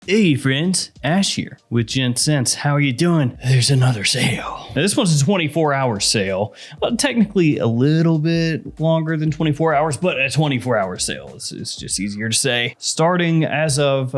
Hey friends, Ash here with Gents. How are you doing? There's another sale. Now, this one's a 24-hour sale. Well, technically a little bit longer than 24 hours, but a 24-hour sale. It's just easier to say. Starting as of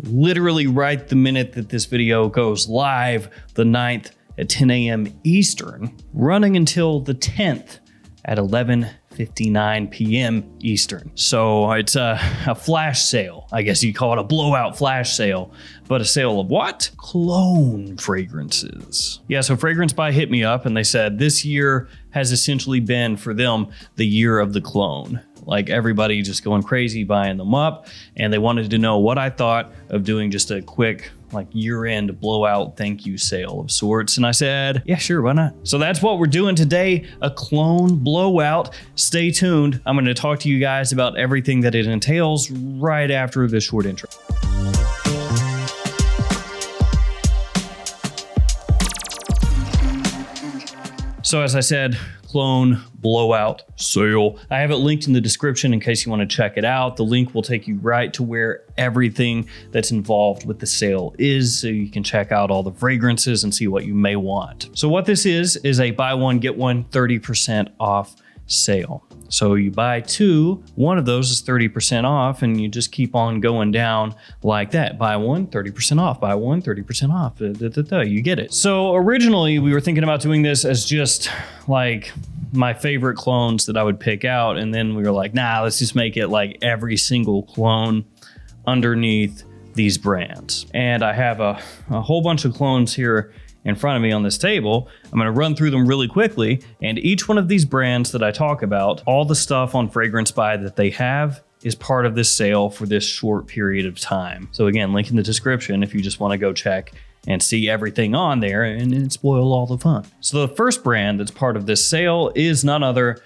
literally right the minute that this video goes live, the 9th at 10 a.m. Eastern, running until the 10th at 11:59 p.m. Eastern. So it's a flash sale. I guess you call it a blowout flash sale, but a sale of what? Cologne fragrances. Yeah, so Fragrance Buy hit me up and they said this year has essentially been for them the year of the cologne. Like everybody just going crazy buying them up, and they wanted to know what I thought of doing just a quick like year-end blowout thank you sale of sorts. And I said, yeah, sure, why not? So that's what we're doing today, a cologne blowout. Stay tuned. I'm going to talk to you guys about everything that it entails right after this short intro. So as I said, cologne blowout sale. I have it linked in the description in case you want to check it out. The link will take you right to where everything that's involved with the sale is, so you can check out all the fragrances and see what you may want. So what this is a buy one, get one 30% off sale. So you buy two, one of those is 30% off, and you just keep on going down like that. Buy one, 30% off, buy one, 30% off, you get it. So originally we were thinking about doing this as just like my favorite clones that I would pick out. And then we were like, nah, let's just make it like every single clone underneath these brands. And I have a whole bunch of clones here in front of me on this table. I'm gonna run through them really quickly, and each one of these brands that I talk about, all the stuff on Fragrance Buy that they have is part of this sale for this short period of time. So again, link in the description if you just wanna go check and see everything on there and spoil all the fun. So the first brand that's part of this sale is none other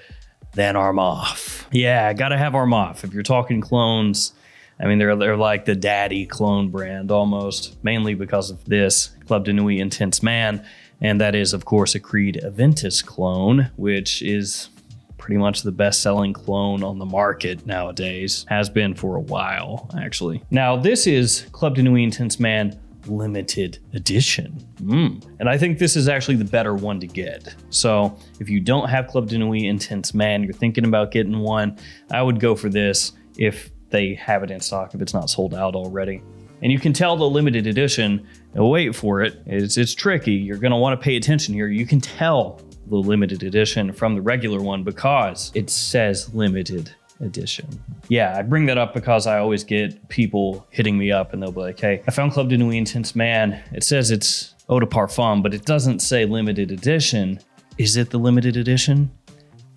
than Armaf. Yeah, gotta have Armaf. If you're talking clones, I mean, they're like the daddy clone brand almost, mainly because of this Club de Nuit Intense Man. And that is, of course, a Creed Aventus clone, which is pretty much the best-selling clone on the market nowadays. Has been for a while, actually. Now, this is Club de Nuit Intense Man limited edition. And I think this is actually the better one to get. So if you don't have Club de Nuit Intense Man, you're thinking about getting one, I would go for this if they have it in stock, if it's not sold out already. And you can tell the limited edition, wait for it, it's tricky. You're gonna wanna pay attention here. You can tell the limited edition from the regular one because it says limited edition. Yeah, I bring that up because I always get people hitting me up and they'll be like, hey, I found Club de Nuit Intense Man. It says it's eau de parfum, but it doesn't say limited edition. Is it the limited edition?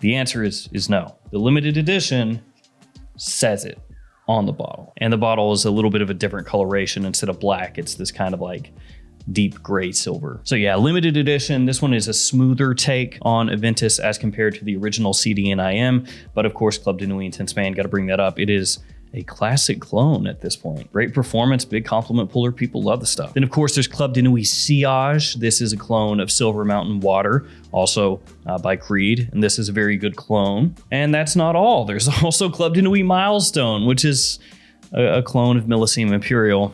The answer is no. The limited edition says it on the bottle. And the bottle is a little bit of a different coloration. Instead of black, it's this kind of like deep gray silver. So yeah, limited edition. This one is a smoother take on Aventus as compared to the original CD&IM. But of course, Club de Nuit Intense Man, got to bring that up. It is a classic clone at this point. Great performance, big compliment puller. People love the stuff. Then of course, there's Club de Nuit Sillage. This is a clone of Silver Mountain Water, also by Creed. And this is a very good clone. And that's not all. There's also Club de Nuit Milestone, which is a clone of Millésime Imperial,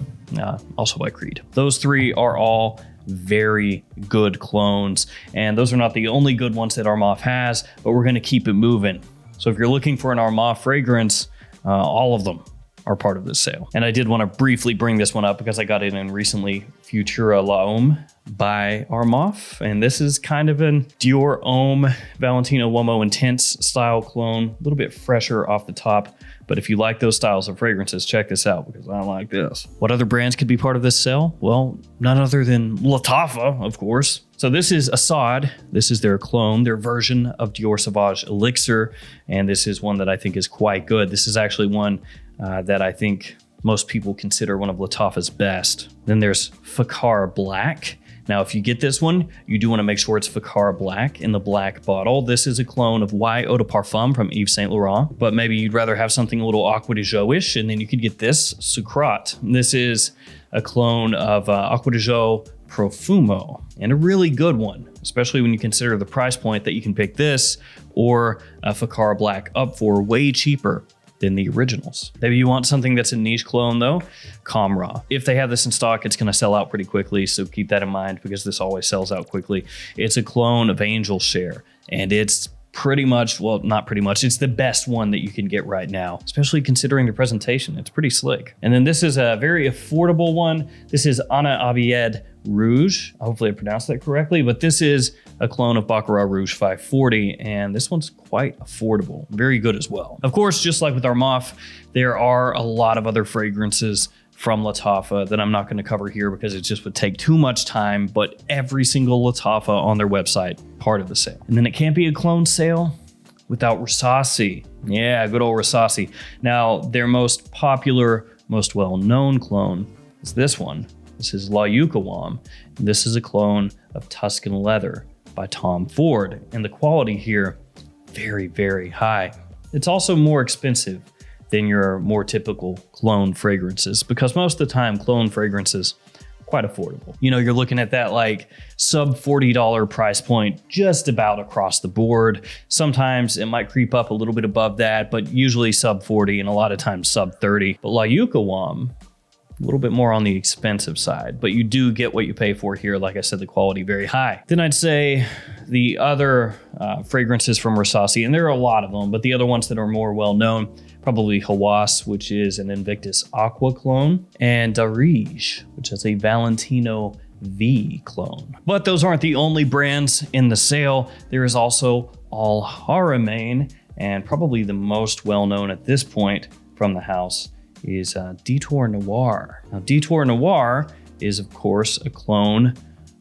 also by Creed. Those three are all very good clones. And those are not the only good ones that Armaf has, but we're gonna keep it moving. So if you're looking for an Armaf fragrance, all of them are part of this sale. And I did want to briefly bring this one up because I got it in recently, Futura L'Homme by Armaf. And this is kind of an Dior Homme Valentino Uomo Intense style clone, a little bit fresher off the top. But if you like those styles of fragrances, check this out because I like this. What other brands could be part of this sale? Well, none other than Lattafa, of course. So this is Assad. This is their clone, their version of Dior Sauvage Elixir. And this is one that I think is quite good. This is actually one that I think most people consider one of Lattafa's best. Then there's Fakar Black. Now, if you get this one, you do want to make sure it's Fakar Black in the black bottle. This is a clone of Y Eau de Parfum from Yves Saint Laurent, but maybe you'd rather have something a little Aqua de Jo-ish, and then you could get this Sucrate. This is a clone of Aqua de Jo Profumo, and a really good one, especially when you consider the price point that you can pick this or a Fakar Black up for way cheaper than the originals. Maybe you want something that's a niche clone though, Comra. If they have this in stock, it's gonna sell out pretty quickly, so keep that in mind because this always sells out quickly. It's a clone of Angel Share, and it's pretty much, well, not pretty much, it's the best one that you can get right now, especially considering the presentation. It's pretty slick. And then this is a very affordable one. This is Ana Abied Rouge. Hopefully I pronounced that correctly, but this is a clone of Baccarat Rouge 540, and this one's quite affordable. Very good as well. Of course, just like with Armaf, there are a lot of other fragrances from Lattafa that I'm not going to cover here because it just would take too much time, but every single Lattafa on their website, part of the sale. And then it can't be a clone sale without Rasasi. Yeah, good old Rasasi. Now, their most popular, most well-known clone is this one. This is La Yucawam. This is a clone of Tuscan Leather by Tom Ford. And the quality here, very, very high. It's also more expensive than your more typical clone fragrances, because most of the time clone fragrances quite affordable. You know, you're looking at that like sub $40 price point just about across the board. Sometimes it might creep up a little bit above that, but usually sub 40 and a lot of times sub 30. But La Yucawam, a little bit more on the expensive side, but you do get what you pay for here. Like I said, the quality very high. Then I'd say the other fragrances from Rasasi, and there are a lot of them, but the other ones that are more well-known, probably Hawass, which is an Invictus Aqua clone, and Darige, which is a Valentino V clone. But those aren't the only brands in the sale. There is also Al Haramain, and probably the most well-known at this point from the house is Detour Noir. Now, Detour Noir is, of course, a clone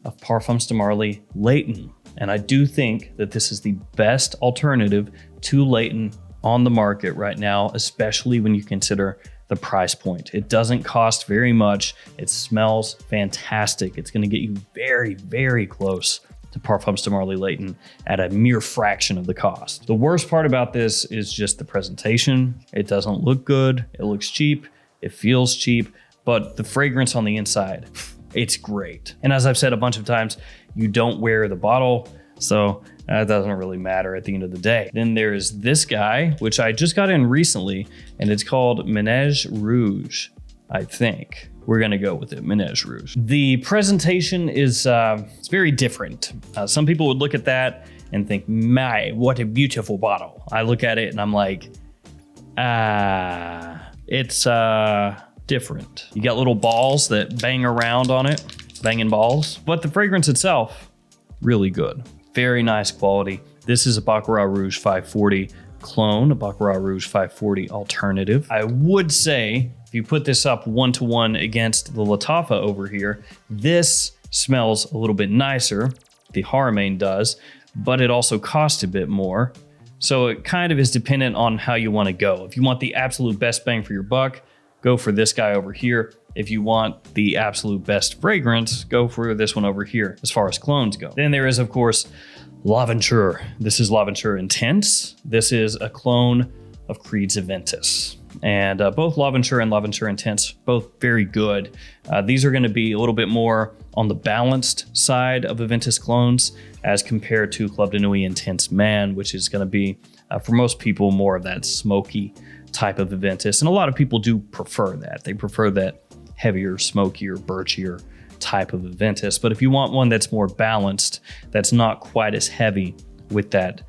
of Parfums de Marly Leighton. And I do think that this is the best alternative to Leighton on the market right now, especially when you consider the price point. It doesn't cost very much. It smells fantastic. It's going to get you very, very close to Parfums de Marly Leighton at a mere fraction of the cost. The worst part about this is just the presentation. It doesn't look good. It looks cheap. It feels cheap, but the fragrance on the inside, it's great. And as I've said a bunch of times, you don't wear the bottle, so that doesn't really matter at the end of the day. Then there's this guy, which I just got in recently, and it's called Ménage Rouge, I think. We're gonna go with it, Ménage Rouge. The presentation is it's very different. Some people would look at that and think, my, what a beautiful bottle. I look at it and I'm like, it's different. You got little balls that bang around on it, banging balls, but the fragrance itself, really good. Very nice quality. This is a Baccarat Rouge 540 clone, a Baccarat Rouge 540 alternative. I would say if you put this up 1-to-1 against the Lattafa over here, this smells a little bit nicer. The Haramain does, but it also costs a bit more. So it kind of is dependent on how you want to go. If you want the absolute best bang for your buck, go for this guy over here. If you want the absolute best fragrance, go for this one over here as far as clones go. Then there is, of course, L'Aventure. This is L'Aventure Intense. This is a clone of Creed's Aventus. And both L'Aventure and L'Aventure Intense, both very good. These are going to be a little bit more on the balanced side of Aventus clones as compared to Club de Nuit Intense Man, which is going to be, for most people, more of that smoky type of Aventus. And a lot of people do prefer that. They prefer that heavier, smokier, birchier type of Aventus. But if you want one that's more balanced, that's not quite as heavy with that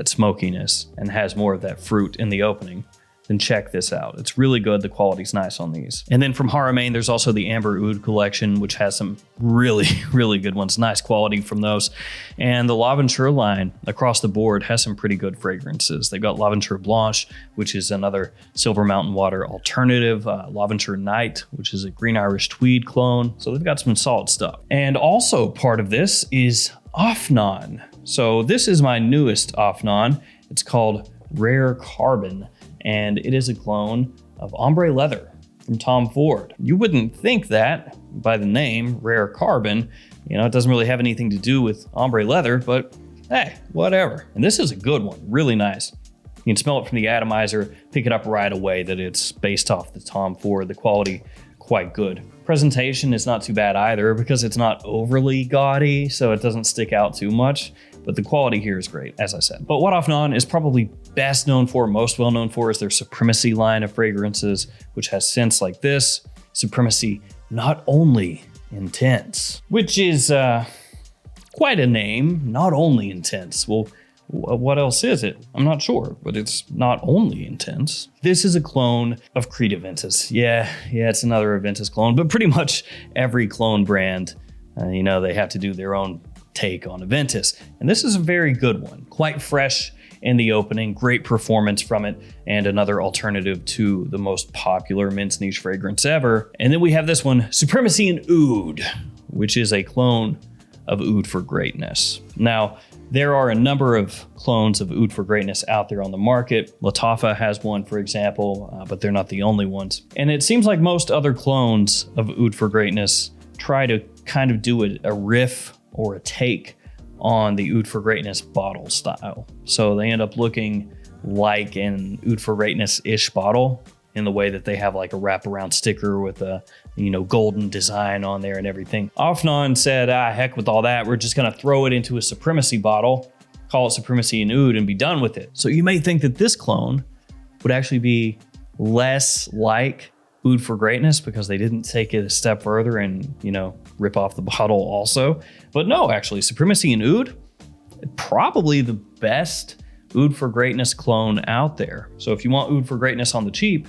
smokiness and has more of that fruit in the opening, then check this out. It's really good. The quality's nice on these. And then from Haramain, there's also the Amber Oud collection, which has some really, really good ones. Nice quality from those. And the L'Aventure line across the board has some pretty good fragrances. They've got L'Aventure Blanche, which is another Silver Mountain Water alternative. L'Aventure Night, which is a Green Irish Tweed clone. So they've got some solid stuff. And also part of this is Afnan. So this is my newest Afnan. It's called Rare Carbon, and it is a clone of Ombre Leather from Tom Ford. You wouldn't think that by the name, Rare Carbon. You know, it doesn't really have anything to do with Ombre Leather, but hey, whatever. And this is a good one, really nice. You can smell it from the atomizer, pick it up right away that it's based off the Tom Ford. The quality quite good. Presentation is not too bad either because it's not overly gaudy, so it doesn't stick out too much. But the quality here is great, as I said. But what Afnan is probably best known for, most well known for, is their Supremacy line of fragrances, which has scents like this. Supremacy Not Only Intense, which is quite a name. Not Only Intense. Well, what else is it? I'm not sure, but it's Not Only Intense. This is a clone of Creed Aventus. Yeah, it's another Aventus clone, but pretty much every clone brand, they have to do their own take on Aventus. And this is a very good one. Quite fresh in the opening, great performance from it, and another alternative to the most popular men's niche fragrance ever. And then we have this one, Supremacy in Oud, which is a clone of Oud for Greatness. Now, there are a number of clones of Oud for Greatness out there on the market. Lattafa has one, for example, but they're not the only ones. And it seems like most other clones of Oud for Greatness try to kind of do a riff or a take on the Oud for Greatness bottle style. So they end up looking like an Oud for Greatness-ish bottle in the way that they have like a wraparound sticker with a golden design on there and everything. Afnan said, heck with all that. We're just gonna throw it into a Supremacy bottle, call it Supremacy in Oud, and be done with it. So you may think that this clone would actually be less like Oud for Greatness because they didn't take it a step further and, rip off the bottle also. But no, actually, Supremacy in Oud, probably the best Oud for Greatness clone out there. So if you want Oud for Greatness on the cheap,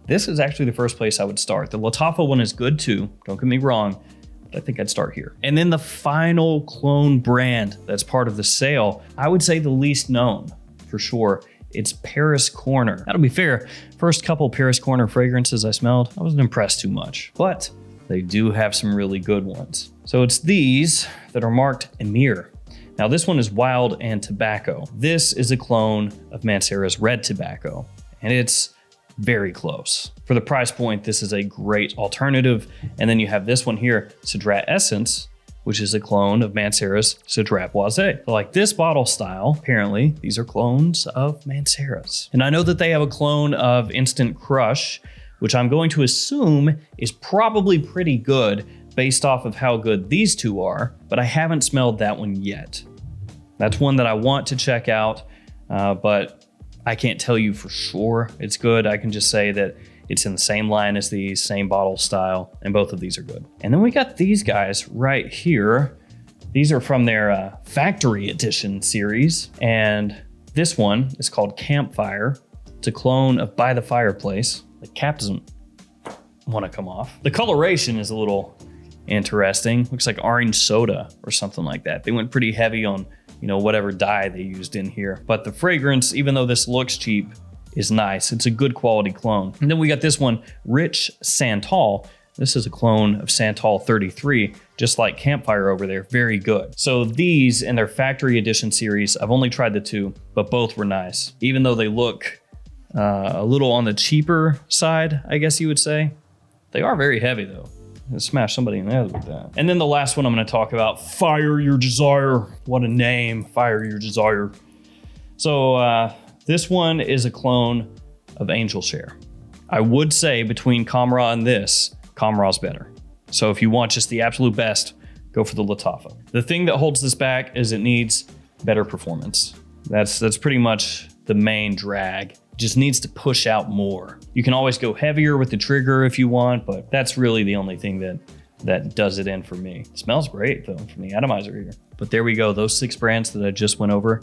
this is actually the first place I would start. The Lattafa one is good too, don't get me wrong, but I think I'd start here. And then the final clone brand that's part of the sale, I would say the least known for sure. It's Paris Corner. That'll be fair. First couple Paris Corner fragrances I smelled, I wasn't impressed too much, but they do have some really good ones. So it's these that are marked Emir. Now this one is Wild and Tobacco. This is a clone of Mancera's Red Tobacco, and it's very close. For the price point, this is a great alternative. And then you have this one here, Cedrat Essence, which is a clone of Mancera's Cedrat Boisé. So like this bottle style, apparently, these are clones of Mancera's. And I know that they have a clone of Instant Crush, which I'm going to assume is probably pretty good based off of how good these two are, but I haven't smelled that one yet. That's one that I want to check out, but I can't tell you for sure it's good. I can just say that it's in the same line as these, same bottle style, and both of these are good. And then we got these guys right here. These are from their Factory Edition series, and this one is called Campfire. It's a clone of By the Fireplace. The cap doesn't want to come off. The coloration is a little interesting. Looks like orange soda or something like that. They went pretty heavy on, whatever dye they used in here. But the fragrance, even though this looks cheap, is nice. It's a good quality clone. And then we got this one, Rich Santal. This is a clone of Santal 33, just like Campfire over there. Very good. So these in their Factory Edition series, I've only tried the two, but both were nice. Even though they look a little on the cheaper side, I guess you would say. They are very heavy though. Smash somebody in the head with that. And then the last one I'm going to talk about, Fire Your Desire. What a name, Fire Your Desire. So this one is a clone of Angel Share. I would say between Kamra and this, Kamra's better. So if you want just the absolute best, go for the Lattafa. The thing that holds this back is it needs better performance. That's pretty much the main drag. It just needs to push out more. You can always go heavier with the trigger if you want, but that's really the only thing that does it in for me. It smells great though from the atomizer here. But there we go, those 6 brands that I just went over.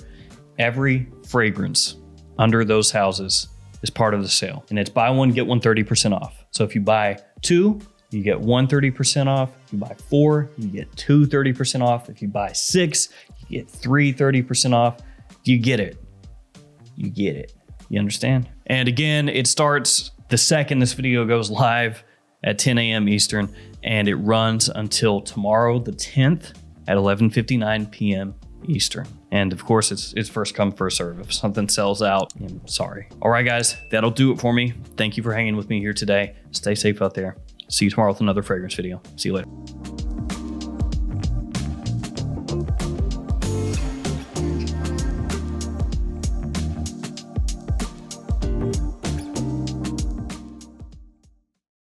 Every fragrance under those houses is part of the sale, and it's buy one, get one 30% off. So if you buy 2, you get 1 30% off. If you buy 4, you get 2 30% off. If you buy 6, you get 3 30% off. You get it. You get it. You understand? And again, it starts the second this video goes live at 10 a.m. Eastern, and it runs until tomorrow, the 10th at 11:59 p.m. Eastern. And of course, it's first come, first serve. If something sells out, I'm sorry. All right, guys, that'll do it for me. Thank you for hanging with me here today. Stay safe out there. See you tomorrow with another fragrance video. See you later.